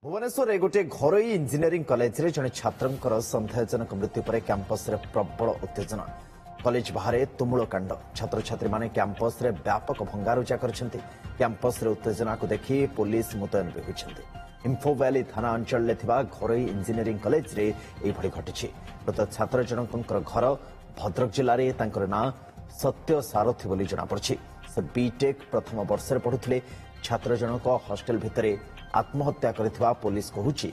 भुवनेश्वर गोटे घरोई engineering college रे जड़े छात्र सन्देहजनक मृत्यु पर कैंपस रे प्रबल उत्तेजना कॉलेज बाहर तुमुल कांड छात्र छात्री माने कैंपस रे व्यापक भंगारुजा करछंती कैंपस रे उत्तेजना को देखि पुलिस मुतयन भी होइछंती इंफो वैली थाना अंचल ले थिबा घरोई इंजीनियरिंग कॉलेज रे एई भड़ी घटिछि मृत छात्र जनकर घर भद्रक जिल्ला रे तांकर ना सत्य सारथी बोली जणा पड़छि से बीटेक प्रथम वर्ष रे पढुथिले छात्र जनक हॉस्टल भितरे आत्महत्या करिथिबा पुलिस कहूछि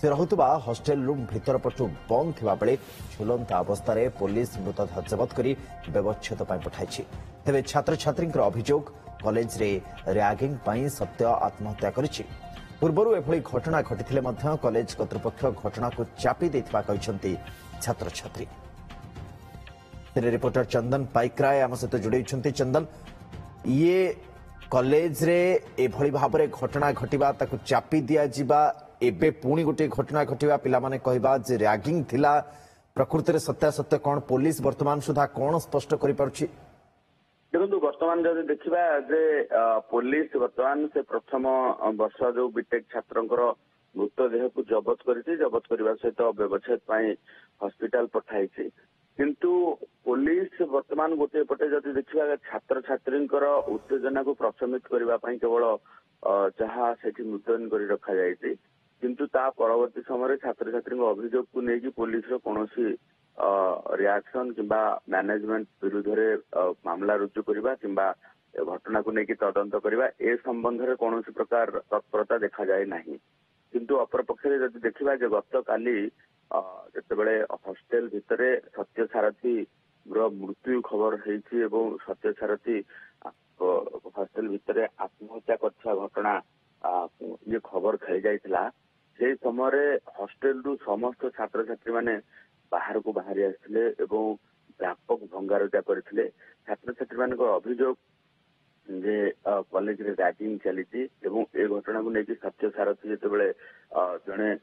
से रहुतबा हॉस्टल रूम भीतर पटु बंद थिबा बेले झुलंत अवस्था रे पुलिस मृतदेह जबत करी व्यवच्छेद पई पठाइछि तेबे छात्र छात्रींकर अभियोग कॉलेज रे रैगिंग पई सत्य आत्महत्या करिछि पूर्वरु एभली घटना घटिथिले मध्य कॉलेज कर्तृपक्ष घटना को चापी देथिबा कहिसंती छात्र छात्री रिपोर्टर चंदन पाइकराय आम सहित जोड़ी चंदन ये कॉलेज रे एभली भाबरे घटना घटिबा ताकु चापी दिया जिबा एबे पुणी गोटे घटना घटिबा पिला माने कहबा जे रैगिंग थिला प्रकृति रे सत्यासत्य कोन पुलिस वर्तमान सुधा कोन स्पष्ट करि पारुछि देखो वर्तमान जब देखा जे पुलिस वर्तमान से प्रथम वर्ष जो बीटेक छात्रंकर मृतदेह को जबत करने सहित व्यवच्छेद हॉस्पिटल पठाई किंतु पुलिस वर्तमान गोटे पटे जदि देखा छात्र छात्री उत्तेजना को प्रशमित करने केवल जहाँ से मुतयन कर रखा जाए किंतु ता परवर्ती समय छात्र छात्री अभियोग को लेकिन पुलिस कौन रिएक्शन किंबा मैनेजमेंट विरुद्ध रे मामला रुजु करबा किंबा घटना को लेकिन तदंत करबा ए संबंध रे कौन प्रकार तत्परता देखा जाए नहीं किंतु अपर पक्षरे जदि देखिबा जे गत काली जेतेबेले हॉस्टल भितरे सत्य सारथी मृत्यु खबर हेछि एवं सत्य सारथी हॉस्टल भितरे आत्महत्या करछा घटना ये खबर खेल जाइतिला से समय हॉस्टल रु समस्त छात्र छात्री माने बाहर को बाहरी आसते एवं व्यापक भंगारुजा करते छात्र छात्री मान अभियोग जे कॉलेज रे रैगिंग चली ए घटना को लेकिन सत्य सारथी जिते जड़े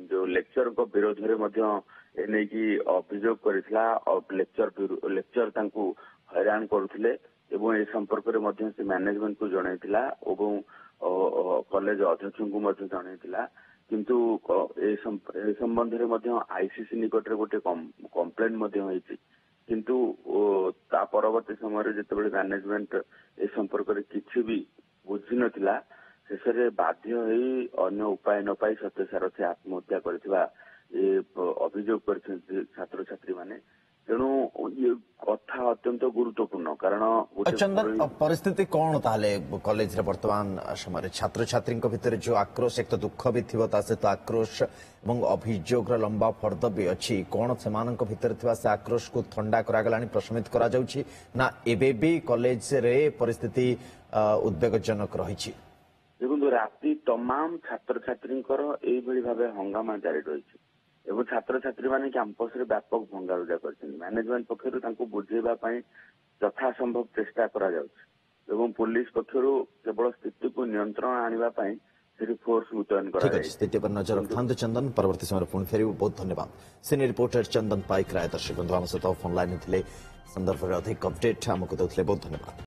जो लेक्चर को विरोध में अभियोग करथिला लेक्चर तांकू हैरान करुले एवं ए संपर्क में से मैनेजमेंट को जनइथिला एवं कॉलेज अध्यक्ष को जनइथिला किंतु ए संबंध में आईसीसी निकट रे गोटे कंप्लेन किंतु ता परवर्ती समय जिते मैनेजमेंट ए संपर्क में किसी भी बुझी नथिला शेष में बाध्य होई अन्य उपाय न पाई सत्य सारथी आत्महत्या करथिबा ए अभियोग कर छात्र छात्री माने तेणु ये कथा अत्यंत गुरुत्वपूर्ण कारण चंदन परिस्थिति कौन ताले कॉलेज रे वर्तमान समय छात्र छात्री भितर जो आक्रोश एक तो दुख भी थी सहित आक्रोश और अभियोग लंबा फर्द भी अच्छी कौन से भितर थिबा से आक्रोश को ठंडा करागलानी प्रशमित करा जाउछि ना एबे भी कॉलेज रे परिस्थिति उद्वेगजनक रही देखो राति तमाम छात्र छात्री भाव हंगामा जारी रही एवं छात्र छात्री माने कैंपस रे व्यापक भंगारुजा कर मैनेजमेंट पक्षर बुझेबा यथासंभव चेष्टा करा जाउछि एवं पुलिस पक्षर केवल स्थिति को नियंत्रण आने फोर्स मुतयन करा स्थिति पर नजर रखता चंदन परवर्ती समय पुणी फेर बहुत धन्यवाद सीनियर रिपोर्टर चंदन पाइक राय दर्शक बंधु आम सहित फोन लाइन संदर्भ में अधिक अपडेट आमको देते बहुत धन्यवाद।